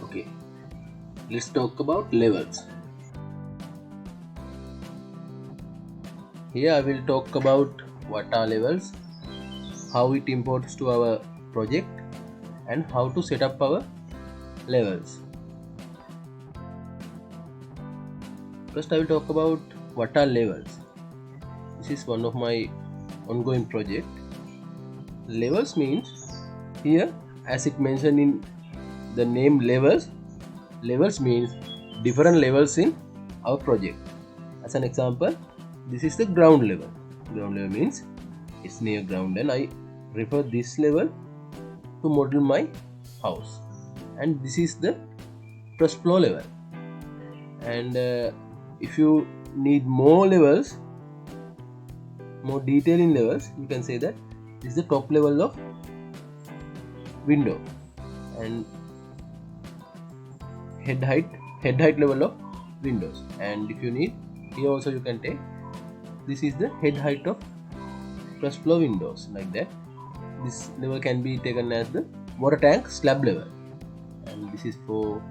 Okay, let's talk about levels. Here I will talk about what are levels, how it imports to our project, and how to set up our levels. First I will talk about what are levels. This is one of my ongoing project. Levels means, here as it mentioned in the name levels means different levels in our project. As an example, this is the ground level. Ground level means it's near ground, and I refer this level to model my house. And this is the first floor level. And if you need more levels, more detail in levels, you can say that this is the top level of window, and head height level of windows. And if you need, here also you can take, this is the head height of first floor windows, like that. This level can be taken as the water tank slab level, and this is for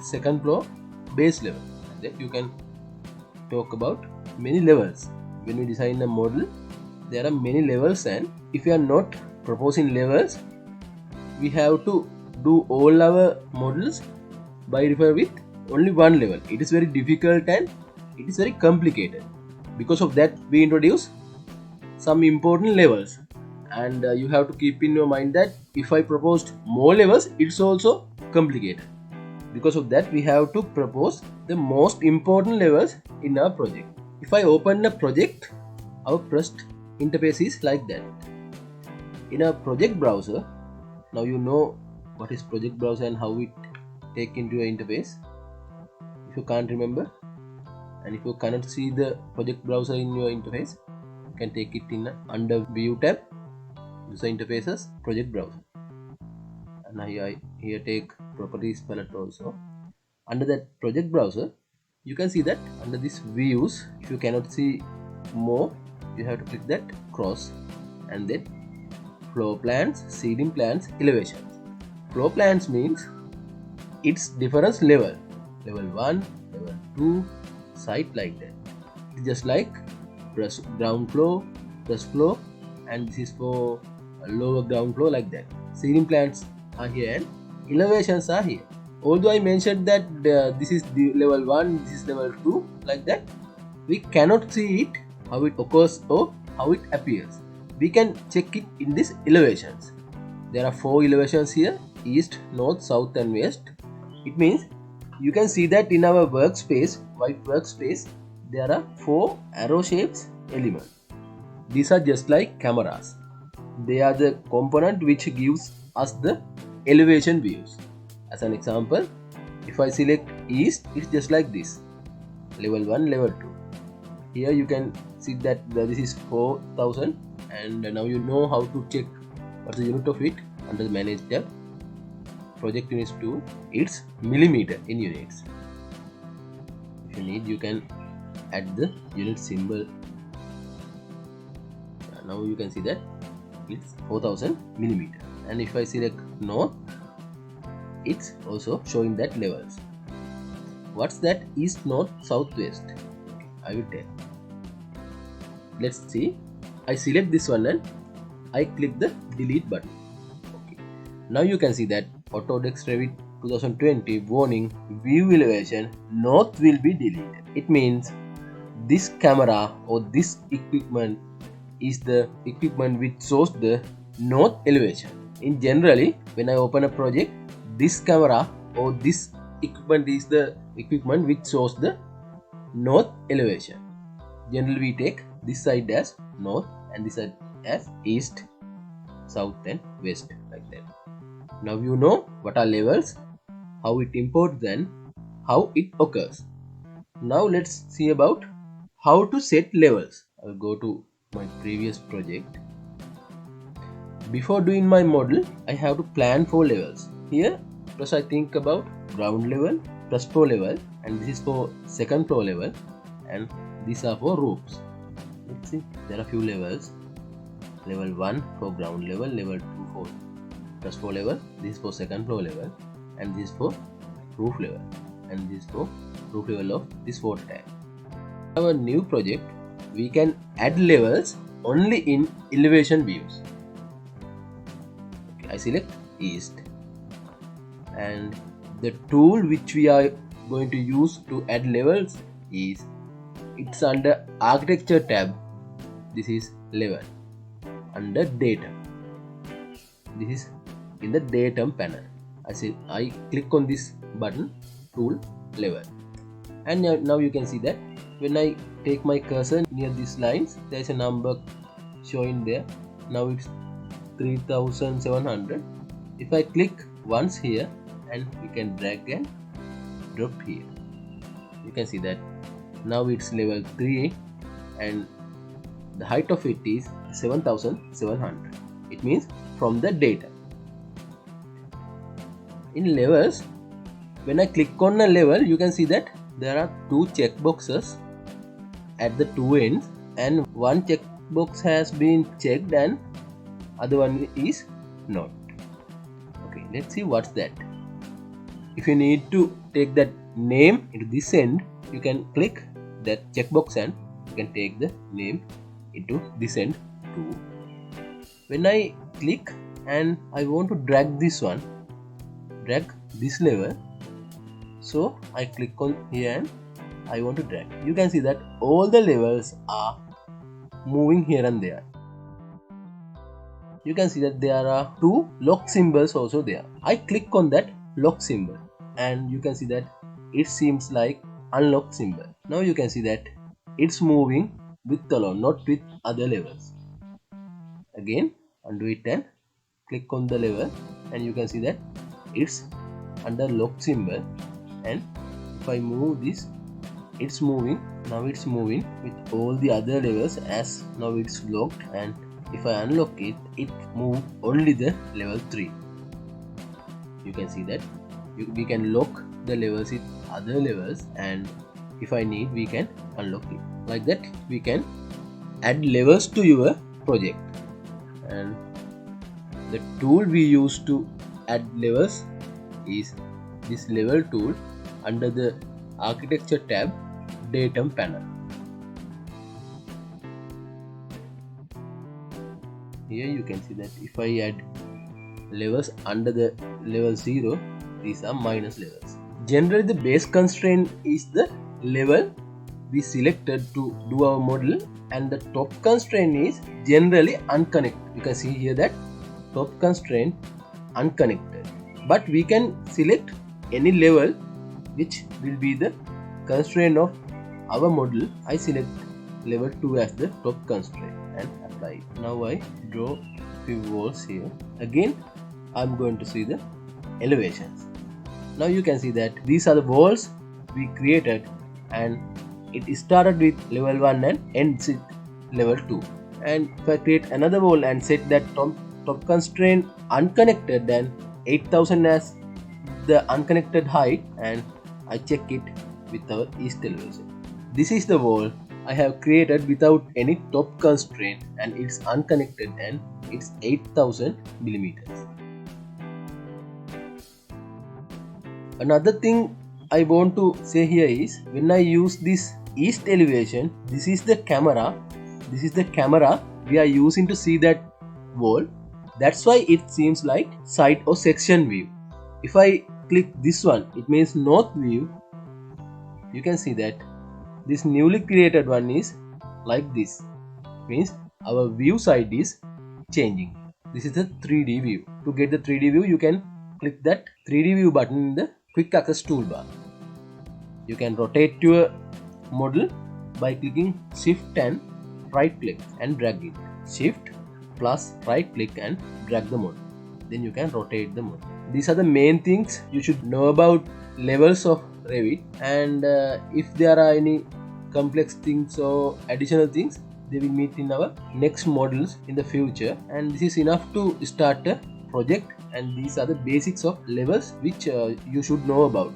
second floor base level. That you can talk about many levels. When we design a model, there are many levels, and if we are not proposing levels, we have to do all our models by refer with only one level. It is very difficult and it is very complicated. Because of that, we introduce some important levels, and you have to keep in your mind that if I proposed more levels, it's also complicated. Because of that, we have to propose the most important levels in our project. If I open a project, our first interface is like that. In a project browser, now you know what is project browser and how it take into your interface. If you can't remember, and if you cannot see the project browser in your interface, you can take it in under view tab, user interfaces, project browser, and here take properties palette also. Under that project browser, you can see that under this views, if you cannot see more, you have to click that cross, and then floor plans, ceiling plans, elevations. Floor plans means its difference level 1, level 2, site, like that. It's just like ground floor, first floor, and this is for lower ground floor, like that. Ceiling plans are here and elevations are here. Although I mentioned that this is the level 1, this is level 2, like that, we cannot see it, how it occurs or how it appears. We can check it in these elevations. There are 4 elevations here: east, north, south and west. It means you can see that in our workspace, white workspace, there are 4 arrow shapes elements. These are just like cameras. They are the component which gives us the elevation views. As an example, if I select east, it's just like this: level 1, level 2. Here you can see that this is 4000, and now you know how to check what's the unit of it under the manage tab. Project units 2, it's millimeter in units. If you need, you can add the unit symbol. Now you can see that it's 4000 millimeter. And if I select north, it's also showing that levels. What's that east, north, south, west? I will tell. Let's see. I select this one and I click the delete button. Okay. Now you can see that Autodesk Revit 2020 warning: view elevation north will be deleted. It means this camera or this equipment is the equipment which shows the north elevation. In generally, when I open a project, this camera or this equipment is the equipment which shows the north elevation. Generally we take this side as north and this side as east, south and west, like that. Now you know what are levels, how it imports and how it occurs. Now let's see about how to set levels. I'll go to my previous project. Before doing my model, I have to plan for levels. Here, first I think about ground level, first floor level, and this is for second floor level, and these are for roofs. Let's see, there are few levels. Level 1 for ground level, level 2 for first floor level, this is for second floor level, and this is for roof level, and this is for roof level of this water tank. Our new project, we can add levels only in elevation views. Okay, I select east, and the tool which we are going to use to add levels is, it's under architecture tab. This is level under data. This is in the datum panel. I click on this button, tool level, and now you can see that when I take my cursor near these lines, there is a number showing there. Now it's 3700. If I click once here, and we can drag and drop here, you can see that now it's level 3 and the height of it is 7700. It means from the data. In levels, when I click on a level, you can see that there are two checkboxes at the two ends, and one checkbox has been checked and other one is not. Okay, let's see what's that. If you need to take that name into this end, you can click that checkbox and you can take the name into this end too. When I click and I want to drag this one, drag this level, so I click on here and I want to drag. You can see that all the levels are moving here and there. You can see that there are two lock symbols also there. I click on that lock symbol and you can see that it seems like unlock symbol. Now you can see that it's moving with alone, not with other levels. Again, undo it and click on the level, and you can see that it's under lock symbol, and if I move this, it's moving. Now it's moving with all the other levels, as now it's locked, and if I unlock it, it moves only the level 3. You can see that we can lock the levels with other levels, and if I need, we can unlock it. Like that we can add levels to your project. And the tool we use to add levels is this level tool under the architecture tab, datum panel. Here you can see that if I add levels under the level 0, these are minus levels. Generally the base constraint is the level we selected to do our model, and the top constraint is generally unconnected. You can see here that top constraint unconnected, but we can select any level which will be the constraint of our model. I select level 2 as the top constraint and apply it. Now I draw few walls here. Again I'm going to see the elevations. Now you can see that these are the walls we created, and it started with level 1 and ends with level 2. And if I create another wall and set that top constraint unconnected, then 8000 as the unconnected height, and I check it with our east elevation. This is the wall I have created without any top constraint, and it's unconnected, and it's 8000 millimeters. Another thing I want to say here is, when I use this east elevation, this is the camera we are using to see that wall. That's why it seems like side or section view. If I click this one, it means north view. You can see that this newly created one is like this. Means our view side is changing. This is the 3D view. To get the 3D view, you can click that 3D view button in the quick access toolbar. You can rotate your model by clicking shift and right click and drag it. Shift plus right click and drag the model. Then you can rotate the model. These are the main things you should know about levels of Revit, and if there are any complex things or additional things, they will meet in our next models in the future. And this is enough to start a project, and these are the basics of levels which you should know about.